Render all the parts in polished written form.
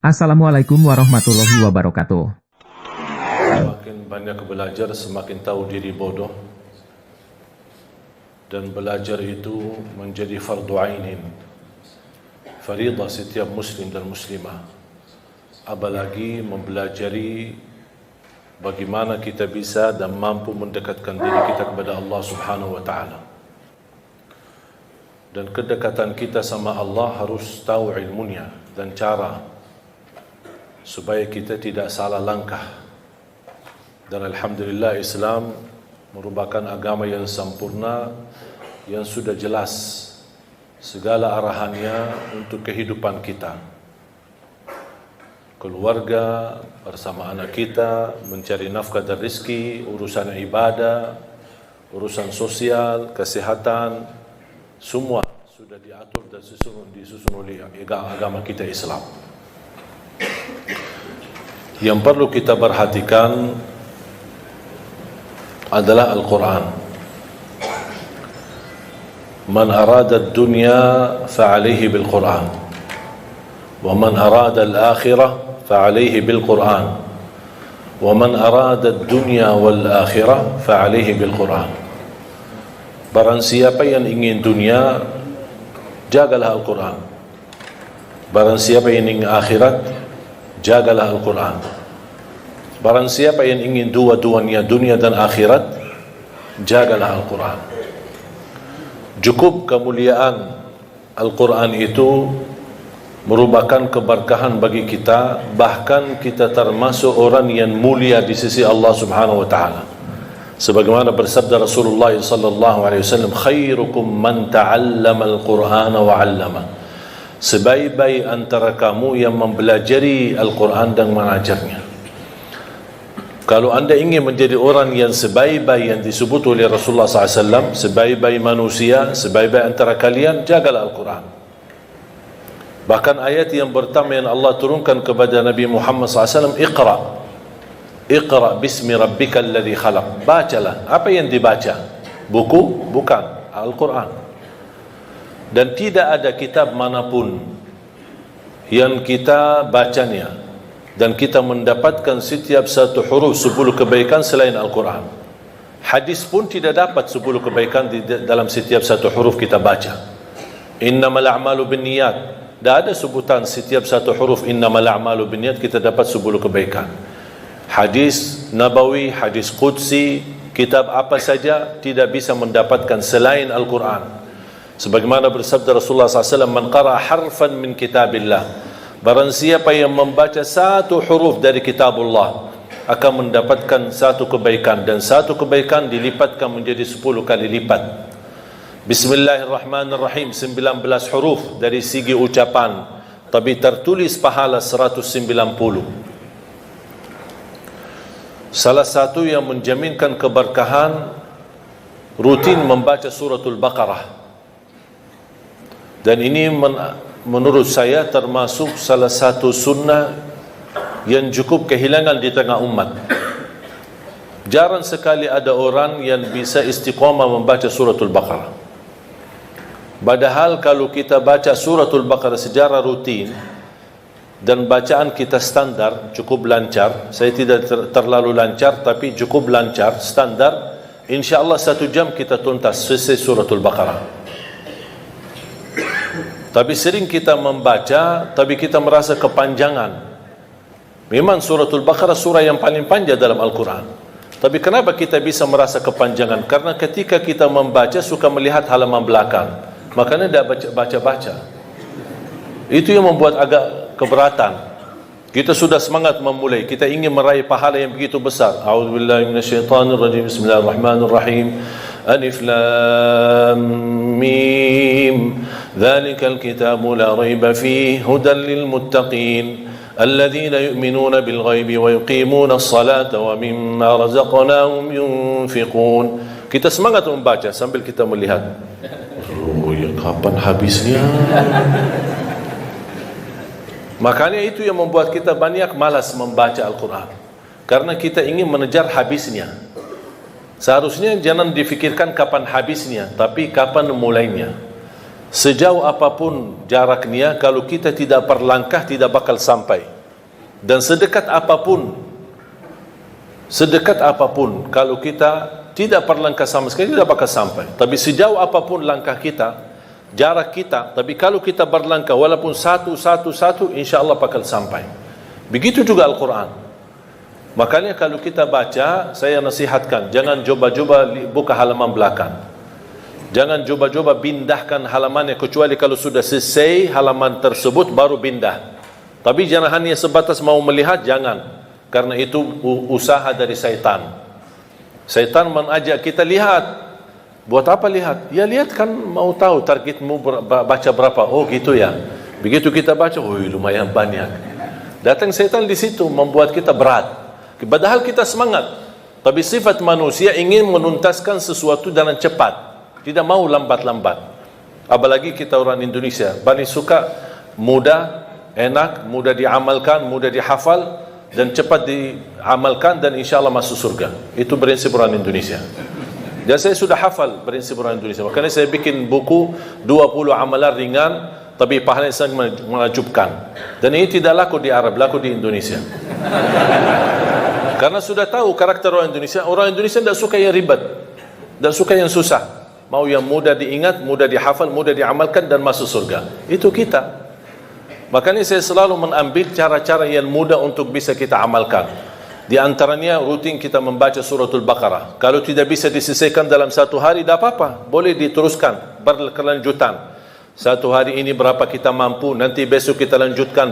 Assalamualaikum warahmatullahi wabarakatuh. Semakin banyak belajar, semakin tahu diri bodoh. Dan belajar itu menjadi fardu ainin, faridah setiap muslim dan muslimah. Apalagi mempelajari bagaimana kita bisa dan mampu mendekatkan diri kita kepada Allah Subhanahu wa taala. Dan kedekatan kita sama Allah harus tahu ilmunya dan cara supaya kita tidak salah langkah. Dan alhamdulillah Islam merupakan agama yang sempurna, yang sudah jelas segala arahannya untuk kehidupan kita, keluarga, bersama anak kita, mencari nafkah dan rezeki, urusan ibadah, urusan sosial, kesehatan, semua sudah diatur dan disusun oleh agama kita Islam. Yang perlu kita perhatikan adalah Al-Quran. Man arada ad-dunya fa'alayhi bil-Quran, wa man arada al-akhirah fa'alayhi bil-Quran, wa man arada ad-dunya wal-akhirah fa'alayhi bil-Quran. Barang siapa yang ingin dunia, jagalah Al-Quran. Barang siapa yang ingin akhirat, jagalah Al-Quran. Barang siapa yang ingin dua-duanya, dunia dan akhirat, jagalah Al-Quran. Cukup kemuliaan Al-Quran itu merupakan keberkahan bagi kita, bahkan kita termasuk orang yang mulia di sisi Allah Subhanahu wa taala. Sebagaimana bersabda Rasulullah sallallahu alaihi wasallam, khairukum man ta'allama al-Qur'ana wa 'allama. Sebaik-baik antara kamu yang mempelajari Al-Quran dan mengajarnya. Kalau anda ingin menjadi orang yang sebaik-baik yang disebut oleh Rasulullah SAW, sebaik-baik manusia, sebaik-baik antara kalian, jagalah Al-Quran. Bahkan ayat yang pertama yang Allah turunkan kepada Nabi Muhammad SAW, Iqra bismi rabbikal ladzi khalaq. Bacalah. Apa yang dibaca? Buku? Bukan. Al-Quran. Dan tidak ada kitab manapun yang kita bacanya dan kita mendapatkan setiap satu huruf 10 kebaikan selain Al-Quran. Hadis pun tidak dapat 10 kebaikan di dalam setiap satu huruf kita baca. Innamal a'malu binniyat. Tidak ada sebutan setiap satu huruf innamal a'malu binniyat kita dapat 10 kebaikan. Hadis Nabawi, hadis Qudsi, kitab apa saja tidak bisa mendapatkan selain Al-Quran. Sebagaimana bersabda Rasulullah SAW, man qara harfan min kitabillah, barang siapa yang membaca satu huruf dari kitabullah akan mendapatkan satu kebaikan, dan satu kebaikan dilipatkan menjadi 10 kali lipat. Bismillahirrahmanirrahim 19 huruf dari segi ucapan, tapi tertulis pahala 190. Salah satu yang menjaminkan keberkahan rutin membaca suratul Baqarah. Dan ini menurut saya termasuk salah satu sunnah yang cukup kehilangan di tengah umat. Jarang sekali ada orang yang bisa istiqamah membaca suratul Baqarah. Padahal kalau kita baca suratul Baqarah secara rutin dan bacaan kita standar, cukup lancar, saya tidak terlalu lancar tapi cukup lancar, standar, insyaAllah 1 jam kita tuntas selesai suratul Baqarah. Tapi sering kita membaca, tapi kita merasa kepanjangan. Memang suratul Baqarah surah yang paling panjang dalam Al-Quran, tapi kenapa kita bisa merasa kepanjangan? Karena ketika kita membaca suka melihat halaman belakang, makanya tidak baca-baca. Itu yang membuat agak keberatan. Kita sudah semangat memulai, kita ingin meraih pahala yang begitu besar. A'udzubillahi minasyaitonirrajim. Bismillahirrahmanirrahim. Alif lam mim. Dzalikal kitabu la raiba fihi hudan lil muttaqin alladzina yu'minuna bil ghaibi wa yuqimuna as-salata wa mimma razaqnahum yunfiqun. Kita semangat membaca sambil kita melihat, oh ya, kapan habisnya? Makanya itu yang membuat kita banyak malas membaca Al-Quran, karena kita ingin mengejar habisnya. Seharusnya jangan difikirkan kapan habisnya, tapi kapan mulainya. Sejauh apapun jaraknya, kalau kita tidak berlangkah tidak bakal sampai. Dan sedekat apapun kalau kita tidak berlangkah sama sekali tidak bakal sampai. Tapi sejauh apapun langkah kita, jarak kita, tapi kalau kita berlangkah walaupun satu, insya-Allah bakal sampai. Begitu juga Al-Quran. Makanya kalau kita baca, saya nasihatkan, jangan coba-coba buka halaman belakang. Jangan coba-coba pindahkan halamannya, kecuali kalau sudah selesai halaman tersebut baru pindah. Tapi jangan hanya sebatas mau melihat, jangan. Karena itu usaha dari syaitan. Syaitan mengajak kita lihat. Buat apa lihat? Ya lihat kan, mau tahu targetmu baca berapa. Oh gitu ya. Begitu kita baca, oh lumayan banyak. Datang syaitan di situ membuat kita berat. Padahal kita semangat. Tapi sifat manusia ingin menuntaskan sesuatu dengan cepat. Tidak mau lambat-lambat. Apalagi kita orang Indonesia, paling suka mudah, enak, mudah diamalkan, mudah dihafal, dan cepat diamalkan, dan insya-Allah masuk surga. Itu prinsip orang Indonesia. Dan saya sudah hafal prinsip orang Indonesia. Makanya saya bikin buku 20 amalan ringan tapi pahalanya sangat menakjubkan. Dan ini tidak laku di Arab, laku di Indonesia. Karena sudah tahu karakter orang Indonesia. Orang Indonesia tidak suka yang ribet, tidak suka yang susah. Mau yang mudah diingat, mudah dihafal, mudah diamalkan, dan masuk surga. Itu kita. Makanya saya selalu mengambil cara-cara yang mudah untuk bisa kita amalkan. Di antaranya rutin kita membaca suratul Baqarah. Kalau tidak bisa diselesaikan dalam satu hari, tidak apa-apa, boleh diteruskan berkelanjutan. Satu hari ini berapa kita mampu, nanti besok kita lanjutkan,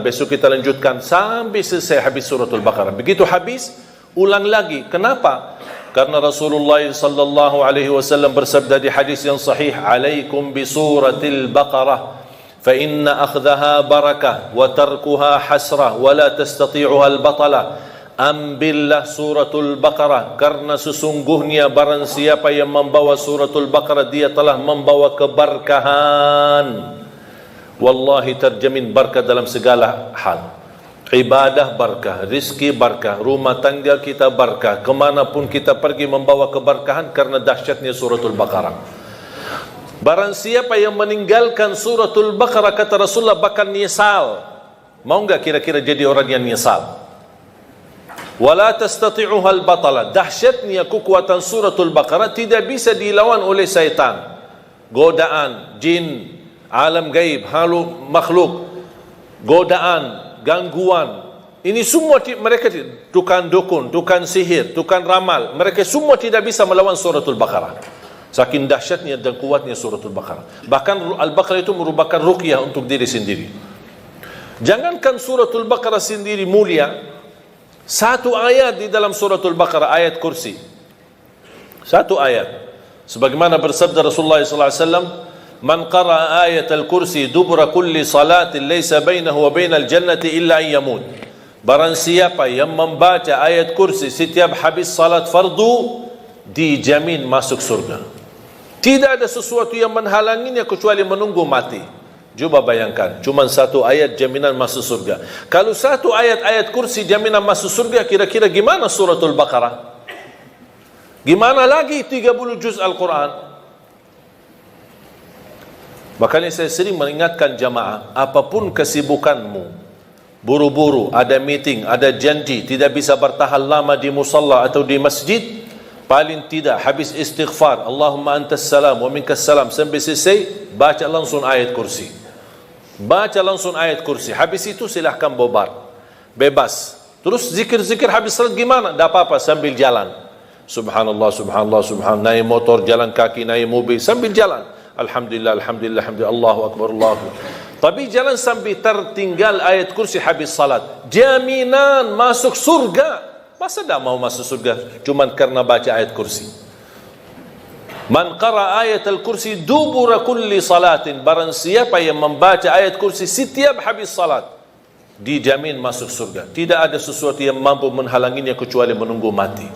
sampai selesai habis suratul Baqarah. Begitu habis, ulang lagi. Kenapa? Karena Rasulullah sallallahu alaihi wasallam bersabda di hadis yang sahih, "Alaikum bi suratil Baqarah fa inna akhdhaha barakah wa tarkuha hasrah wa la tastati'uha al-batala." Ambillah suratul Baqarah, karena sesungguhnya barang siapa yang membawa suratul Baqarah, dia telah membawa keberkahan. Wallahi terjamin berkah dalam segala hal. Ibadah berkah, rizki berkah, rumah tangga kita berkah, kemanapun kita pergi membawa keberkahan karena dahsyatnya suratul Baqarah. Barang siapa yang meninggalkan suratul Baqarah, kata Rasulullah, bakal nyesal. Mau enggak kira-kira jadi orang yang nyesal? Wala tastati'uha al-batala. Dahsyatnya kekuatan suratul Baqarah tidak bisa dilawan oleh syaitan. Godaan, jin, alam gaib, makhluk, godaan, gangguan. Ini semua mereka, tukang dukun, tukang sihir, tukang ramal, mereka semua tidak bisa melawan suratul Baqarah. Saking dahsyatnya dan kuatnya suratul Baqarah. Bahkan Al-Baqarah itu merupakan ruqyah untuk diri sendiri. Jangankan suratul Baqarah sendiri mulia, satu ayat di dalam suratul Baqarah, ayat kursi, satu ayat, sebagaimana bersabda Rasulullah SAW, "Man qara'a ayat al-kursi dubura kulli salatin laysa bainahu wa bainal jannati illa an yamut." Barang siapa yang membaca ayat kursi setiap habis salat fardu, dijamin masuk surga. Tidak ada sesuatu yang menghalanginya kecuali menunggu mati. Coba bayangkan, cuma satu ayat jaminan masuk surga. Kalau satu ayat kursi jaminan masuk surga, kira-kira gimana suratul Baqarah? Gimana lagi 30 juz Al-Quran? Makanya saya sering mengingatkan jamaah, apapun kesibukanmu, buru-buru, ada meeting, ada janji, tidak bisa bertahan lama di musalla atau di masjid, paling tidak habis istighfar, Allahumma antas salam wa minkas salam, sampai selesai, baca langsung ayat kursi. Baca langsung ayat kursi. Habis itu silahkan bobar, bebas. Terus zikir-zikir habis salat gimana? Tak apa-apa, sambil jalan. Subhanallah, subhanallah, subhanallah. Naik motor, jalan kaki, naik mobil, sambil jalan. Alhamdulillah, alhamdulillah, alhamdulillah, Allahu Akbar, Allahu Akbar. Tapi jangan sampai tertinggal ayat kursi habis salat. Jaminan masuk surga. Masa tak mau masuk surga cuma karena baca ayat kursi? Man qara ayat al-kursi dubura kulli salatin. Barang siapa yang membaca ayat kursi setiap habis salat, dijamin masuk surga. Tidak ada sesuatu yang mampu menghalanginya kecuali menunggu mati.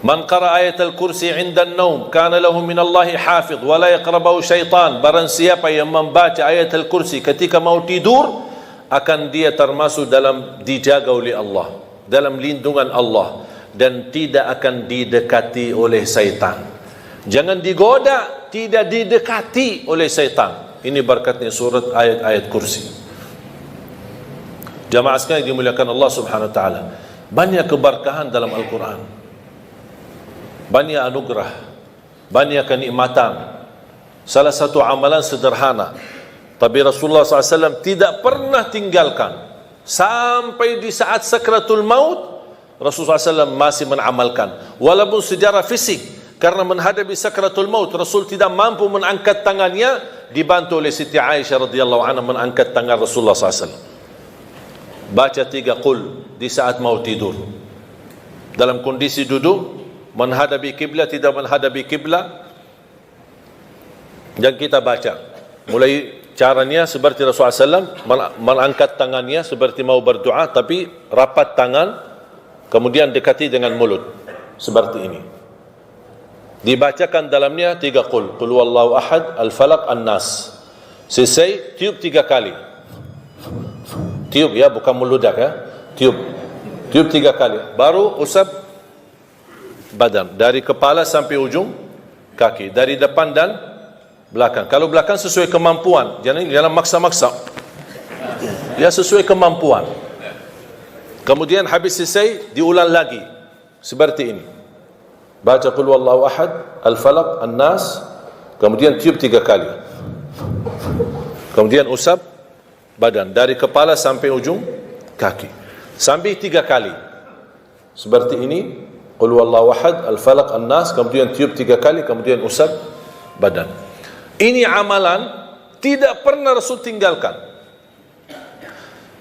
Man qara ayat al-kursi 'inda an-naum kana lahu min Allahi hafidh wa la yaqrabahu syaitan. Barang siapa yang membaca ayat al-kursi ketika mau tidur, akan dia termasuk dalam dijaga oleh Allah, dalam lindungan Allah, dan tidak akan didekati oleh syaitan. Jangan digoda tidak didekati oleh syaitan. Ini berkatnya surat ayat-ayat kursi. Jamaah sekalian dimuliakan Allah Subhanahu wa taala. Banyak keberkahan dalam Al-Quran. Banyak anugerah, banyak kenikmatan. Salah satu amalan sederhana, tapi Rasulullah SAW tidak pernah tinggalkan. Sampai di saat sakratul maut, Rasulullah SAW masih mengamalkan. Walaupun secara fisik, karena menghadapi sakratul maut, Rasul tidak mampu mengangkat tangannya, dibantu oleh Siti Aisyah radhiyallahu anha mengangkat tangan Rasulullah SAW. Baca 3 qul di saat mau tidur. Dalam kondisi duduk, menghadapi kiblat, tidak menghadapi kiblat, yang kita baca. Mulai caranya seperti Rasulullah SAW mengangkat tangannya seperti mau berdoa, tapi rapat tangan, kemudian dekati dengan mulut seperti ini. Dibacakan dalamnya 3 qul. Qul huwallahu ahad, al-falaq, an-nas. Selesai, tiup 3 kali. Tiup ya, bukan meludak ya. Tiup 3 kali. Baru usap badan dari kepala sampai ujung kaki, dari depan dan belakang. Kalau belakang sesuai kemampuan, jangan maksa-maksa. Ya, sesuai kemampuan. Kemudian habis selesai diulang lagi seperti ini. Baca qul huwallahu ahad, al-falaq, an-nas, kemudian tiup 3 kali. Kemudian usap badan dari kepala sampai ujung kaki. Sampai 3 kali. Seperti ini, qul huwallahu ahad, al-falaq, an-nas, kemudian tiup 3 kali, kemudian usap badan. Ini amalan tidak pernah Rasul tinggalkan.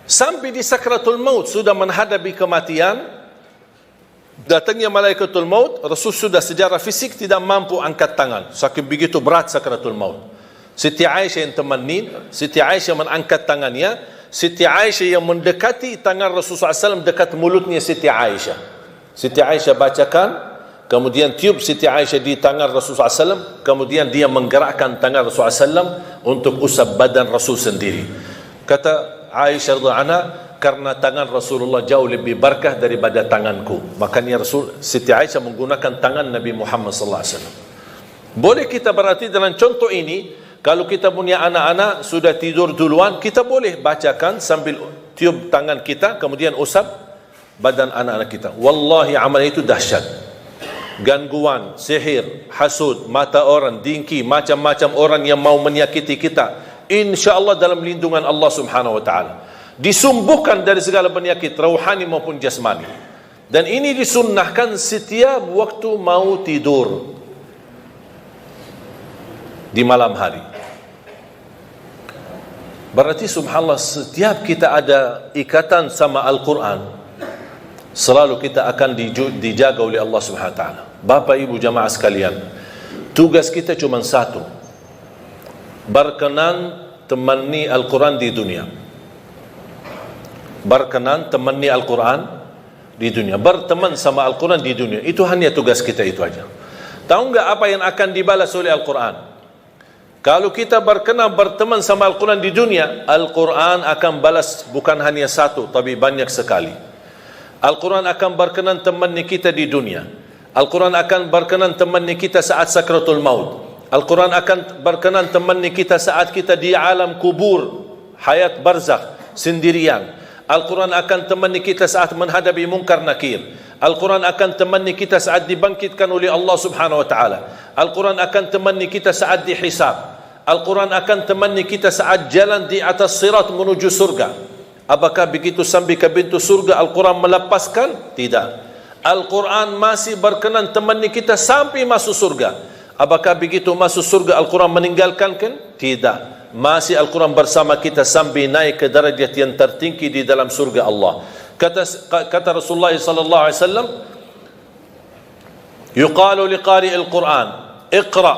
Sampai di sakratul maut, sudah menghadapi kematian, datangnya malaikatul maut, Rasul sudah secara fisik tidak mampu angkat tangan, saking begitu berat sakratul maut. Siti Aisyah yang temenin, Siti Aisyah mengangkat tangannya, Siti Aisyah yang mendekati tangan Rasulullah SAW dekat mulutnya Siti Aisyah. Siti Aisyah bacakan, kemudian tiup Siti Aisyah di tangan Rasulullah SAW, kemudian dia menggerakkan tangan Rasulullah SAW untuk usap badan Rasul sendiri. Kata Aisyah radhiyallahu anha, karena tangan Rasulullah jauh lebih berkah daripada tanganku. Makanya Siti Aisyah menggunakan tangan Nabi Muhammad SAW. Boleh kita berarti dalam contoh ini, kalau kita punya anak-anak sudah tidur duluan, kita boleh bacakan sambil tiup tangan kita, kemudian usap badan anak-anak kita. Wallahi amal itu dahsyat. Gangguan, sihir, hasud, mata orang, dengki, macam-macam orang yang mau menyakiti kita, insya-Allah dalam lindungan Allah Subhanahu wa taala. Disembuhkan dari segala penyakit rohani maupun jasmani. Dan ini disunnahkan setiap waktu mau tidur di malam hari. Berarti subhanallah, setiap kita ada ikatan sama Al-Quran, selalu kita akan dijaga oleh Allah Subhanahu wa taala. Bapak Ibu jamaah sekalian, tugas kita cuma satu, berkenan temani Al-Quran di dunia. Berkenan temani Al-Quran di dunia, berteman sama Al-Quran di dunia. Itu hanya tugas kita, itu aja. Tahu enggak apa yang akan dibalas oleh Al-Quran? Kalau kita berkenan berteman sama Al-Quran di dunia, Al-Quran akan balas bukan hanya satu, tapi banyak sekali. Al-Quran akan berkenan temani kita di dunia. Al-Quran akan berkenan temani kita saat sakratul maut. Al-Quran akan berkenan temani kita saat kita di alam kubur, hayat barzakh, sendirian. Al-Quran akan temani kita saat menghadapi munkar nakir. Al-Quran akan temani kita saat dibangkitkan oleh Allah Subhanahu wa taala. Al-Quran akan temani kita saat dihisab. Al-Quran akan temani kita saat jalan di atas sirat menuju surga. Apakah begitu sampai ke pintu surga Al-Quran melepaskan? Tidak. Al-Quran masih berkenan temani kita sampai masuk surga. Apakah begitu masuk surga Al-Quran meninggalkan? Tidak. Masih Al-Quran bersama kita sampai naik ke derajat yang tertinggi di dalam surga Allah. Kata Rasulullah sallallahu alaihi wasallam, yuqalu liqari al-Quran, iqra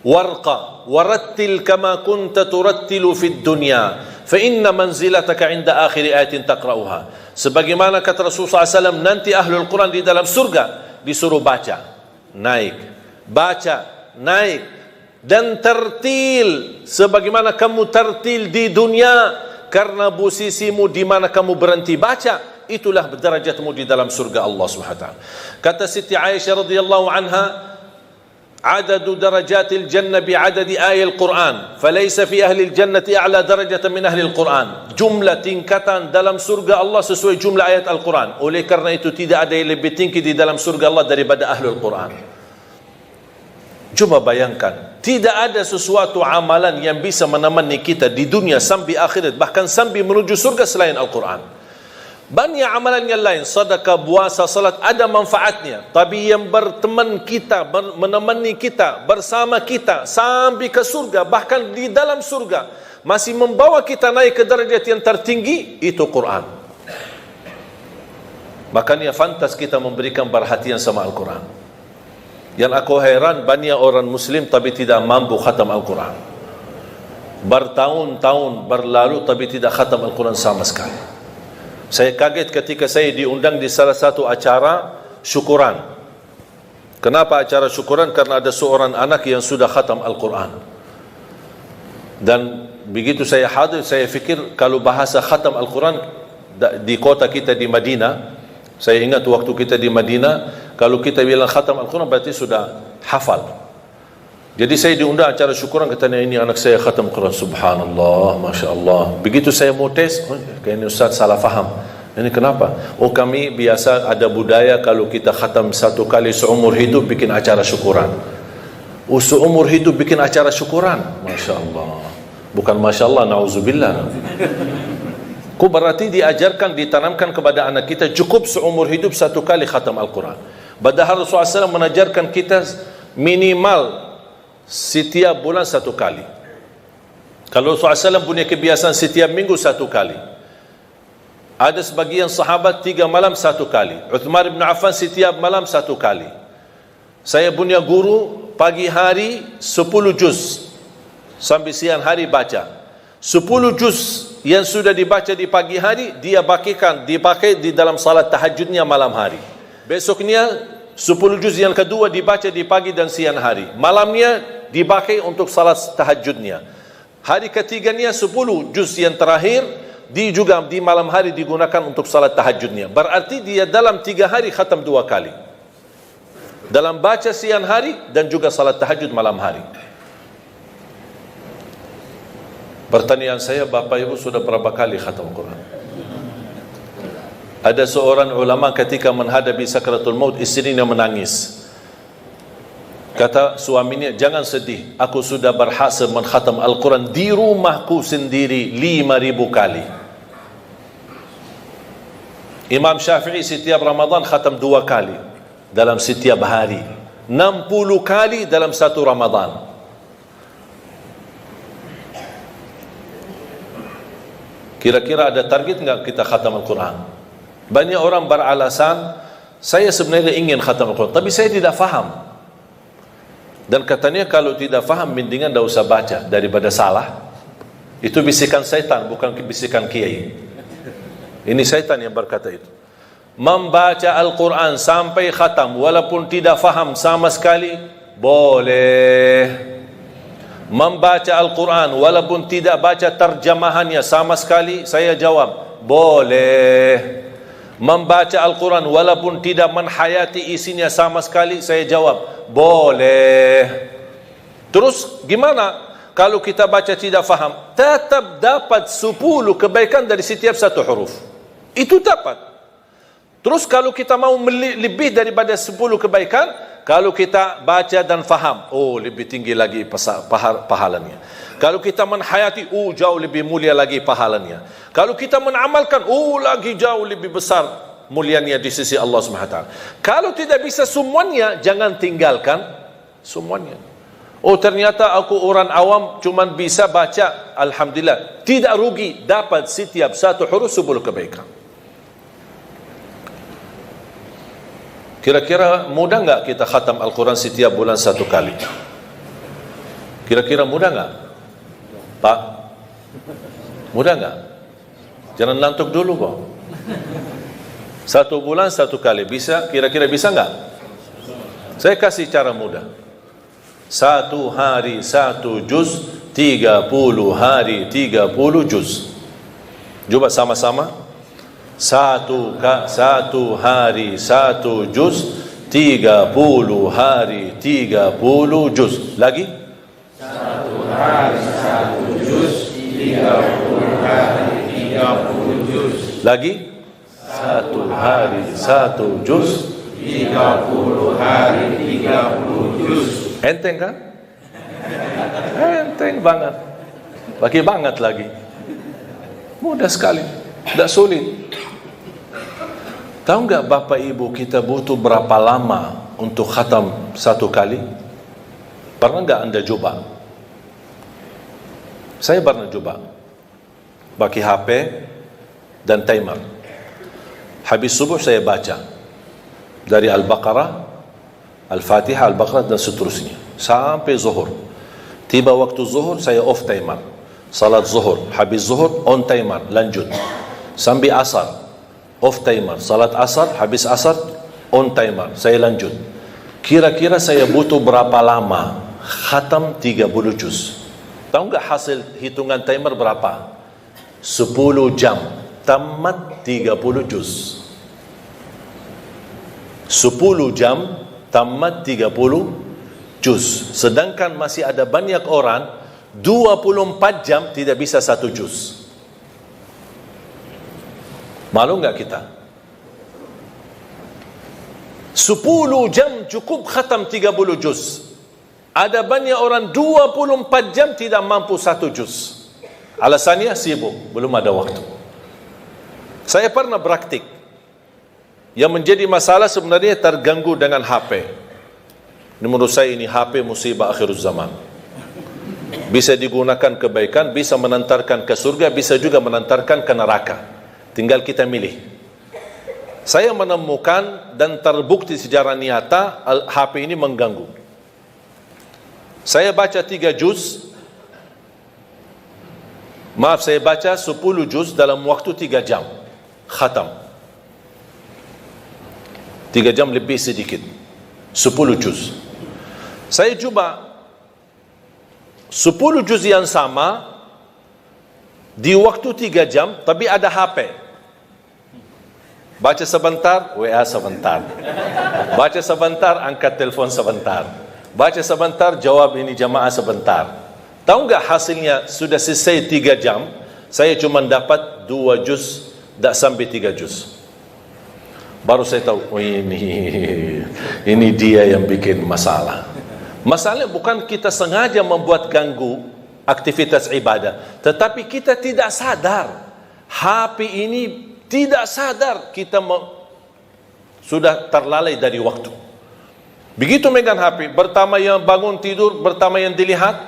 warqa warattil kama kunta turattilu fid dunya fa inna manzilataka 'inda akhir ayatin taqra'uha. Sebagaimana kata Rasulullah SAW, nanti ahlul Quran di dalam surga disuruh baca, naik, baca, naik, dan tertil sebagaimana kamu tertil di dunia, karena posisimu di mana kamu berhenti baca, itulah derajatmu di dalam surga Allah Subhanahu wa taala. Kata Siti Aisyah radhiyallahu anha, Adadu darajatil jannah bi'adadi ayat Al-Quran. Falaysa fi ahli al-jannati a'la darajatan min ahli Al-Quran. Jumlah tingkatan dalam surga Allah sesuai jumlah ayat Al-Quran. Oleh karena itu tidak ada yang lebih tinggi di dalam surga Allah daripada ahli Al-Quran. Coba bayangkan, tidak ada sesuatu amalan yang bisa menemani kita di dunia sampai akhirat, bahkan sampai menuju surga selain Al-Quran. Banyak amalan yang lain, sedekah, puasa, salat, ada manfaatnya. Tapi yang berteman kita, menemani kita, bersama kita sampai ke surga, bahkan di dalam surga, masih membawa kita naik ke derajat yang tertinggi, itu Quran. Makanya fantas kita memberikan perhatian sama Al-Quran. Yang aku heran, banyak orang Muslim tapi tidak mampu khatam Al-Quran. Bertahun-tahun berlalu tapi tidak khatam Al-Quran sama sekali. Saya kaget ketika saya diundang di salah satu acara syukuran. Kenapa acara syukuran? Karena ada seorang anak yang sudah khatam Al-Quran. Dan begitu saya hadir, saya fikir kalau bahasa khatam Al-Quran di kota kita di Madinah, saya ingat waktu kita di Madinah, kalau kita bilang khatam Al-Quran berarti sudah hafal. Jadi saya diundang acara syukuran, katanya ini anak saya khatam Quran. Subhanallah, Masya Allah. Begitu saya mau tes, kayaknya Ustaz salah faham. Ini kenapa? Oh, kami biasa ada budaya kalau kita khatam satu kali seumur hidup bikin acara syukuran. Oh, seumur hidup bikin acara syukuran. Masya Allah. Bukan Masya Allah, na'udzubillah. Kau berarti diajarkan, ditanamkan kepada anak kita cukup seumur hidup satu kali khatam Al-Quran. Padahal Rasulullah SAW mengajarkan kita minimal setiap bulan satu kali. Kalau Rasulullah SAW punya kebiasaan setiap minggu satu kali. Ada sebagian sahabat 3 malam satu kali. Uthman bin Affan setiap malam satu kali. Saya punya guru pagi hari 10 juz sampai siang hari baca. 10 juz yang sudah dibaca di pagi hari dia dipakai di dalam salat tahajudnya malam hari. Besoknya 10 juz yang kedua dibaca di pagi dan siang hari. Malamnya dipakai untuk salat tahajudnya. Hari ketiganya 10 juz yang terakhir juga di malam hari digunakan untuk salat tahajudnya. Berarti dia dalam 3 hari khatam 2 kali. Dalam baca siang hari dan juga salat tahajud malam hari. Pertanyaan saya, Bapak Ibu sudah berapa kali khatam Quran? Ada seorang ulama ketika menghadapi sakratul maut, istrinya menangis. Kata suaminya, jangan sedih, aku sudah berhasil menghatam Al-Quran di rumahku sendiri 5.000 kali. Imam Syafi'i setiap Ramadan khatam 2 kali dalam setiap hari, 60 kali dalam satu Ramadan. Kira-kira ada target enggak kita khatam Al-Quran? Banyak orang beralasan, saya sebenarnya ingin khatam Al-Quran, tapi saya tidak faham. Dan katanya kalau tidak faham, mendingan tidak usah baca daripada salah. Itu bisikan syaitan, bukan bisikan kiai. Ini syaitan yang berkata itu. Membaca Al-Quran sampai khatam walaupun tidak faham sama sekali, boleh. Membaca Al-Quran walaupun tidak baca terjemahannya sama sekali, saya jawab, boleh. Membaca Al-Quran walaupun tidak menhayati isinya sama sekali, saya jawab, boleh. Terus gimana kalau kita baca tidak faham? Tetap dapat 10 kebaikan dari setiap satu huruf. Itu dapat. Terus kalau kita mau lebih daripada 10 kebaikan, kalau kita baca dan faham, oh lebih tinggi lagi pahalanya. Kalau kita menhayati, oh jauh lebih mulia lagi pahalanya. Kalau kita menamalkan, oh lagi jauh lebih besar mulianya di sisi Allah SWT. Kalau tidak bisa semuanya, jangan tinggalkan semuanya. Oh ternyata aku orang awam cuman bisa baca, alhamdulillah, tidak rugi, dapat setiap satu huruf 10 kebaikan. Kira-kira mudah enggak kita khatam Al-Quran setiap bulan 1 kali? Kira-kira mudah enggak? Pak, mudah enggak? Jangan lantuk dulu kok. 1 bulan 1 kali, bisa? Kira-kira bisa enggak? Saya kasih cara mudah. 1 hari 1 juz, 30 hari 30 juz. Coba sama-sama. 1 hari 1 juz, 30 hari 30 30 juz. Lagi? 1 hari 1 juz, 30 hari 30 juz. Lagi? 1 hari 1 juz, 30 hari 30 juz. enteng kan? Enteng banget. Bagi banget lagi. Mudah sekali, tidak sulit. Tahu nggak Bapak Ibu kita butuh berapa lama untuk khatam satu kali? Pernah nggak Anda coba? Saya pernah coba. Pakai HP dan timer. Habis subuh saya baca dari Al-Baqarah, Al-Fatihah, Al-Baqarah dan seterusnya sampai zuhur. Tiba waktu zuhur saya off timer. Salat zuhur, habis zuhur on timer, lanjut. Sampai asar, off timer. Salat asar, habis asar on timer, saya lanjut. Kira-kira saya butuh berapa lama khatam 30 juz? Tahu nggak hasil hitungan timer berapa? 10 jam tamat 30 juz. 10 jam tamat 30 juz. Sedangkan masih ada banyak orang 24 jam tidak bisa 1 juz. Malu nggak kita? 10 jam cukup khatam 30 juz. Ada banyak orang 24 jam tidak mampu 1 juz. Alasannya sibuk, belum ada waktu. Saya pernah praktik. Yang menjadi masalah sebenarnya terganggu dengan HP. Menurut saya ini HP musibah akhir zaman. Bisa digunakan kebaikan, bisa menantarkan ke surga, bisa juga menantarkan ke neraka. Tinggal kita milih. Saya menemukan dan terbukti secara nyata HP ini mengganggu. Saya baca 3 juz. Maaf, saya baca 10 juz dalam waktu 3 jam. Khatam. 3 jam lebih sedikit. 10 juz. Saya coba 10 juz yang sama di waktu 3 jam, tapi ada HP. Baca sebentar, WA sebentar. Baca sebentar, angkat telepon sebentar. Baca sebentar, jawab ini jamaah sebentar. Tahu nggak hasilnya? Sudah selesai 3 jam, saya cuma dapat 2 juz, tak sampai 3 juz. Baru saya tahu, oh ini dia yang bikin masalah. Masalahnya bukan kita sengaja membuat ganggu aktivitas ibadah, tetapi kita tidak sadar. HP ini tidak sadar kita sudah terlalai dari waktu. Begitu megang HP, pertama yang bangun tidur, pertama yang dilihat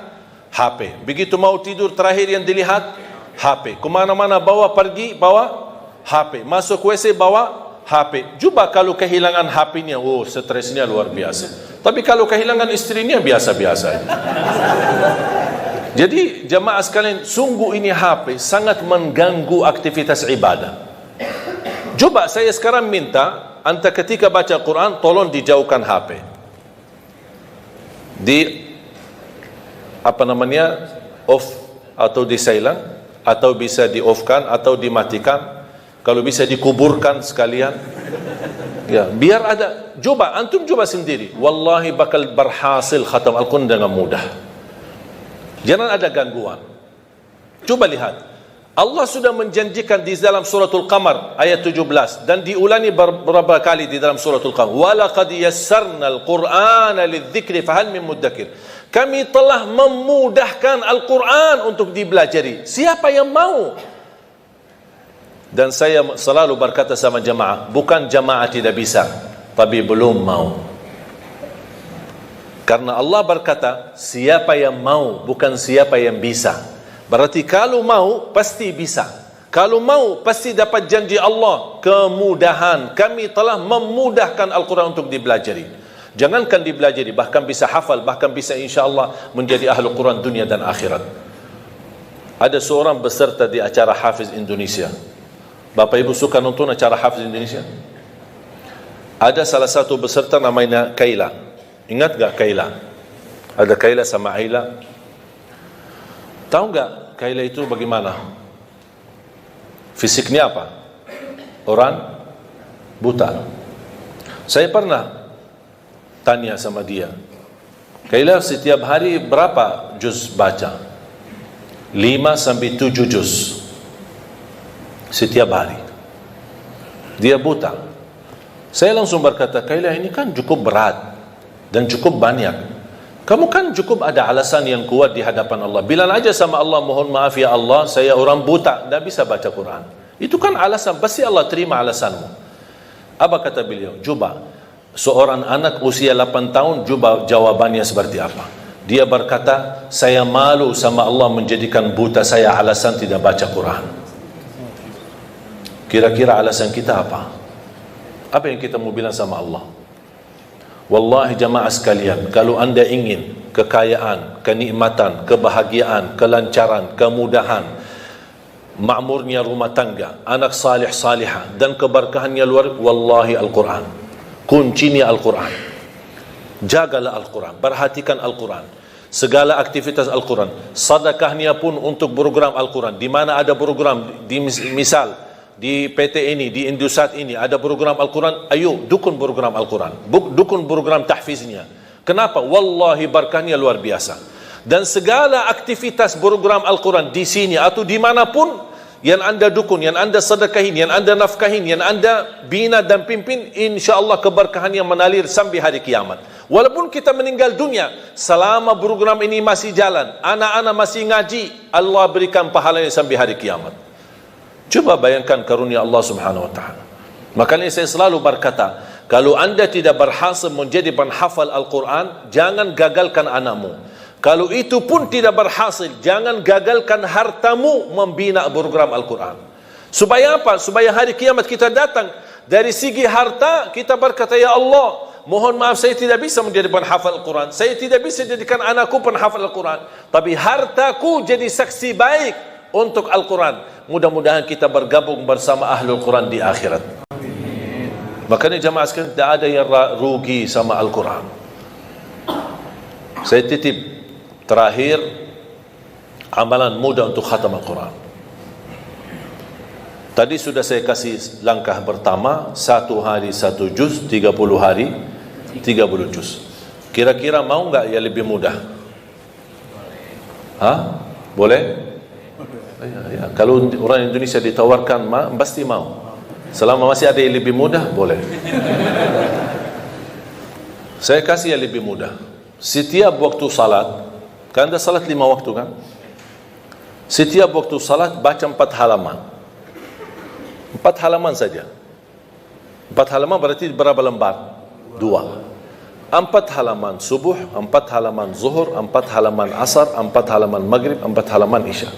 HP. Begitu mau tidur, terakhir yang dilihat HP. Kemana-mana bawa pergi, bawa HP. Masuk WC, bawa HP. Coba kalau kehilangan HP-nya, oh stresnya luar biasa. Tapi kalau kehilangan istrinya, biasa-biasa. Jadi jamaah sekalian, sungguh ini HP sangat mengganggu aktivitas ibadah. Coba saya sekarang minta, anda ketika baca Quran, tolong dijauhkan HP. Off atau di silent, atau bisa di off-kan atau dimatikan, kalau bisa dikuburkan sekalian. Ya, biar ada. Coba antum coba sendiri, wallahi bakal berhasil khatam Al-Quran dengan mudah. Jangan ada gangguan. Coba lihat, Allah sudah menjanjikan di dalam suratul Qamar ayat 17 dan diulangi beberapa kali di dalam suratul Qamar, walaqad yassarnal qur'ana lidzikri fahal min muddakir. Kami telah memudahkan Al-Quran untuk dipelajari. Siapa yang mau? Dan saya selalu berkata sama jamaah, bukan jamaah tidak bisa, tapi belum mau. Karena Allah berkata, siapa yang mau, bukan siapa yang bisa. Berarti kalau mau, pasti bisa. Kalau mau, pasti dapat janji Allah, kemudahan. Kami telah memudahkan Al-Quran untuk dipelajari. Jangankan dipelajari, bahkan bisa hafal, bahkan bisa insyaAllah menjadi ahli Quran dunia dan akhirat. Ada seorang peserta di acara Hafiz Indonesia. Bapak Ibu suka nonton acara Hafiz Indonesia? Ada salah satu peserta namanya Kaila. Ingat gak Kaila? Ada Kaila sama Aila. Tahu gak Kaila itu bagaimana? Fisiknya apa? Orang buta. Saya pernah tanya sama dia, Kailah setiap hari berapa juz baca? 5 sampai 7 juz setiap hari. Dia buta. Saya langsung berkata, Kailah ini kan cukup berat dan cukup banyak. Kamu kan cukup ada alasan yang kuat di hadapan Allah. Bilang aja sama Allah, mohon maaf ya Allah, saya orang buta, tidak bisa baca Quran. Itu kan alasan, pasti Allah terima alasanmu. Apa kata beliau? Coba, seorang anak usia 8 tahun, coba jawabannya seperti apa. Dia berkata, saya malu sama Allah menjadikan buta saya alasan tidak baca Quran. Kira-kira alasan kita apa? Apa yang kita mau bilang sama Allah? Wallahi jamaah sekalian, kalau anda ingin kekayaan, kenikmatan, kebahagiaan, kelancaran, kemudahan, makmurnya rumah tangga, anak salih salihah dan keberkahannya luar, wallahi Al-Quran. Kuncinya Al-Quran. Jagalah Al-Quran, perhatikan Al-Quran. Segala aktivitas Al-Quran. Sedekahnya pun untuk program Al-Quran. Di mana ada program, misal di PT ini, di Indosat ini ada program Al-Quran, ayo dukun program Al-Quran, dukun program tahfiznya. Kenapa? Wallahi berkahnya luar biasa. Dan segala aktivitas program Al-Quran di sini atau dimanapun yang anda dukun, yang anda sedekahin, yang anda nafkahin, yang anda bina dan pimpin, insyaAllah keberkahannya menalir sampai hari kiamat. Walaupun kita meninggal dunia, selama program ini masih jalan, anak-anak masih ngaji, Allah berikan pahalanya sampai hari kiamat. Coba bayangkan karunia Allah subhanahu wa ta'ala. Makanya saya selalu berkata, kalau anda tidak berhasil menjadi penghafal Al-Quran, jangan gagalkan anakmu. Kalau itu pun tidak berhasil, jangan gagalkan hartamu membina program Al-Quran. Supaya apa? Supaya hari kiamat kita datang, dari segi harta kita berkata, ya Allah, mohon maaf saya tidak bisa menjadi penghafal Al-Quran, saya tidak bisa jadikan anakku penghafal Al-Quran, tapi hartaku jadi saksi baik untuk Al-Quran. Mudah-mudahan kita bergabung bersama Ahlul Quran di akhirat. Makanya jamaah sekalian, tidak ada yang rugi sama Al-Quran. Saya titip terakhir amalan mudah untuk khatam Al-Quran. Tadi sudah saya kasih langkah pertama, 1 hari 1 juz, 30 hari 30 juz. Kira-kira mau nggak ya lebih mudah? Hah? Boleh? Ya. Kalau orang Indonesia ditawarkan, pasti mau. Selama masih ada yang lebih mudah, boleh. Saya kasih yang lebih mudah. Setiap waktu salat, kan ada salat 5 waktu kan? Setiap waktu salat baca 4 halaman. 4 halaman saja. 4 halaman berarti berapa lembar? 2. 4 halaman subuh, 4 halaman zuhur, 4 halaman asar, 4 halaman maghrib, 4 halaman isya.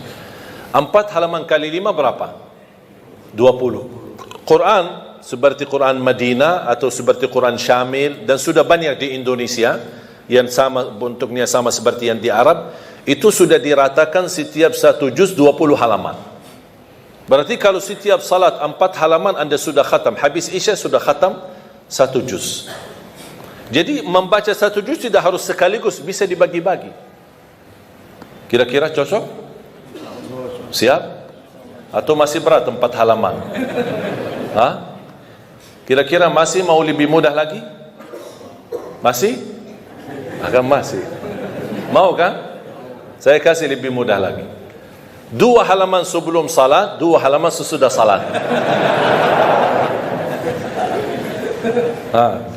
4 halaman kali 5 berapa? 20. Quran seperti Quran Madinah atau seperti Quran Syamil, dan sudah banyak di Indonesia yang sama bentuknya sama seperti yang di Arab, itu sudah diratakan setiap 1 juz 20 halaman. Berarti kalau setiap salat 4 halaman anda sudah khatam, habis isya sudah khatam 1 juz. Jadi membaca 1 juz tidak harus sekaligus, bisa dibagi-bagi. Kira-kira cocok? Siap? Atau masih berat 4 halaman? Hah? Kira-kira masih mau lebih mudah lagi? Masih? Akan masih. Mau kan? Saya kasih lebih mudah lagi. 2 halaman sebelum salat, 2 halaman sesudah salat.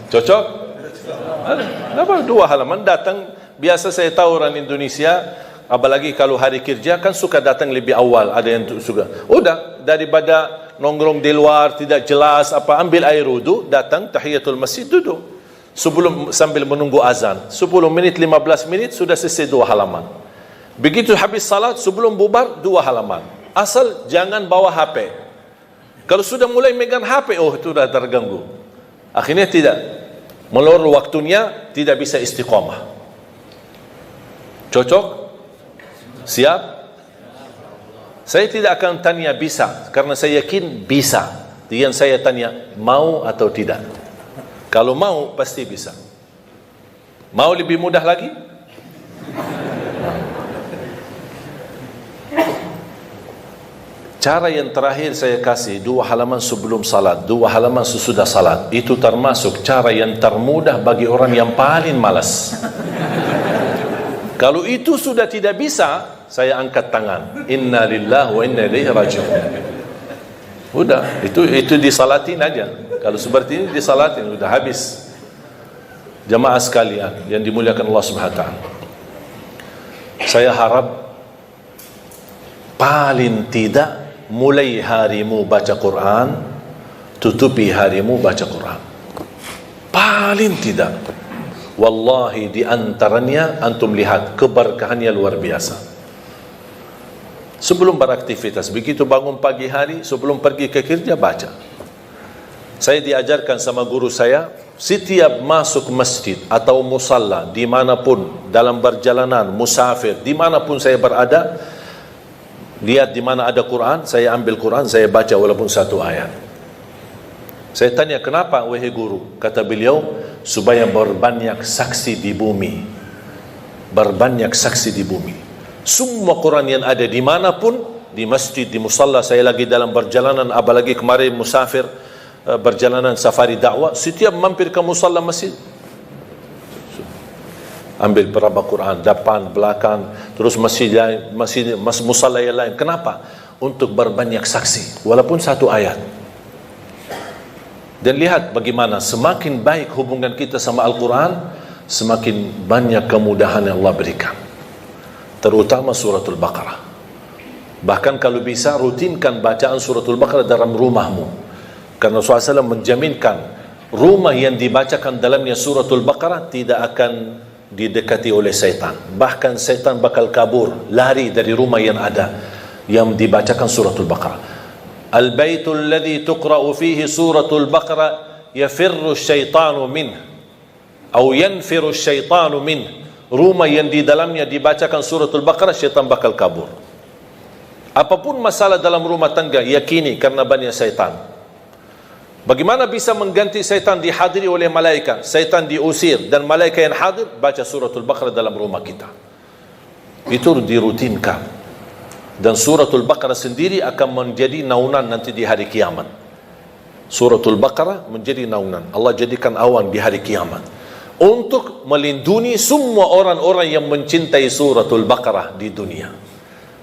Cocok? Apa 2 halaman datang? Biasa saya tahu orang Indonesia, apalagi kalau hari kerja kan suka datang lebih awal, ada yang suka. Udah, daripada nongkrong di luar tidak jelas apa, ambil air wudu, datang tahiyatul masjid, duduk sebelum sambil menunggu azan 10 menit 15 menit sudah selesai 2 halaman. Begitu habis salat sebelum bubar 2 halaman. Asal jangan bawa HP. Kalau sudah mulai megang HP, oh itu sudah terganggu. Akhirnya tidak melur waktunya, tidak bisa istiqamah. Cocok? Siap? Saya tidak akan tanya bisa, karena saya yakin bisa. Yang saya tanya, mau atau tidak? Kalau mau, pasti bisa. Mau lebih mudah lagi? Cara yang terakhir saya kasih, 2 halaman sebelum salat, 2 halaman sesudah salat. Itu termasuk cara yang termudah bagi orang yang paling malas. Kalau itu sudah tidak bisa, saya angkat tangan. Inna lillahi wa inna ilaihi raji'un. Udah, itu disalatin aja. Kalau seperti ini disalatin, udah habis. Jamaah sekalian yang dimuliakan Allah Subhanahu wa taala. Saya harap paling tidak mulai harimu baca Quran, tutupi harimu baca Quran. Paling tidak. Wallahi di antaranya antum lihat keberkahannya luar biasa. Sebelum beraktivitas, begitu bangun pagi hari, sebelum pergi ke kerja baca. Saya diajarkan sama guru saya, setiap masuk masjid atau musalla dimanapun, dalam perjalanan, musafir, dimanapun saya berada, lihat di mana ada Quran, saya ambil Quran, saya baca walaupun satu ayat. Saya tanya, kenapa wahai guru? Kata beliau, supaya berbanyak saksi di bumi. Berbanyak saksi di bumi. Semua Quran yang ada dimanapun, di masjid, di musalla, saya lagi dalam perjalanan, apalagi kemarin musafir, perjalanan safari dakwah, setiap mampir ke musalla masjid, ambil berapa Quran, depan, belakang, terus masjid musalla yang lain. Kenapa? Untuk berbanyak saksi, walaupun satu ayat. Dan lihat bagaimana semakin baik hubungan kita sama Al-Quran, semakin banyak kemudahan yang Allah berikan. Terutama suratul Baqarah. Bahkan kalau bisa, rutinkan bacaan suratul Baqarah dalam rumahmu. Karena Rasulullah SAW menjaminkan rumah yang dibacakan dalamnya suratul Baqarah tidak akan didekati oleh syaitan. Bahkan syaitan bakal kabur, lari dari rumah yang ada, yang dibacakan suratul Baqarah. Al-baitul ladzi tuqra'u fihi suratul Baqarah yafirru syaitanu minh atau yanfiru syaitanu minh. Rumah yang di dalamnya dibacakan suratul Baqarah, syaitan bakal kabur. Apapun masalah dalam rumah tangga, yakini karena banyak syaitan. Bagaimana bisa mengganti syaitan dihadiri oleh malaikat, syaitan diusir dan malaikat yang hadir? Baca suratul Baqarah dalam rumah kita. Itu dirutinkan. Dan suratul Baqarah sendiri akan menjadi naungan nanti di hari kiamat. Suratul Baqarah menjadi naungan. Allah jadikan awan di hari kiamat untuk melindungi semua orang-orang yang mencintai suratul Baqarah di dunia.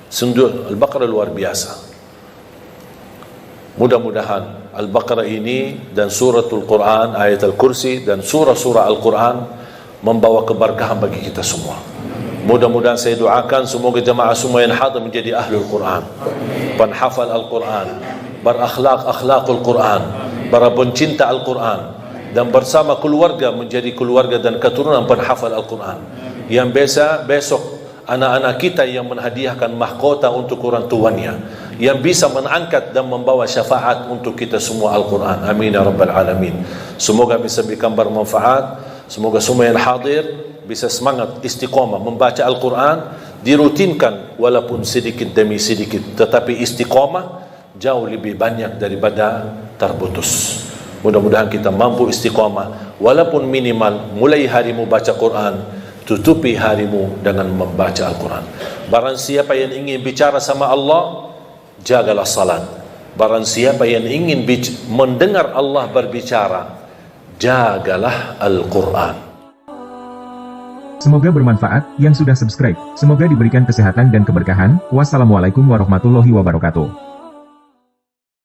Sungguh Al-Baqarah luar biasa. Mudah-mudahan Al-Baqarah ini dan suratul Quran, ayat Al-Kursi dan surah-surah Al-Quran membawa keberkahan bagi kita semua. Mudah-mudahan saya doakan semoga jemaah semua yang hadir menjadi ahlul Quran, penghafal Al-Quran, berakhlak-akhlakul Quran, para pencinta Al-Quran, dan bersama keluarga menjadi keluarga dan keturunan penghafal Al-Quran. Yang besok anak-anak kita yang menghadiahkan mahkota untuk orang tuanya, yang bisa mengangkat dan membawa syafaat untuk kita semua Al-Quran. Amin ya Rabbal Alamin. Semoga bisa berikan bermanfaat. Semoga semua yang hadir bisa semangat istiqamah membaca Al-Quran, dirutinkan walaupun sedikit demi sedikit, tetapi istiqamah jauh lebih banyak daripada terputus. Mudah-mudahan kita mampu istiqamah walaupun minimal. Mulai harimu baca Quran, tutupi harimu dengan membaca Al-Quran. Barang siapa yang ingin bicara sama Allah, jagalah salat. Barang siapa yang ingin mendengar Allah berbicara, jagalah Al-Quran. Semoga bermanfaat yang sudah subscribe. Semoga diberikan kesehatan dan keberkahan. Wassalamualaikum warahmatullahi wabarakatuh.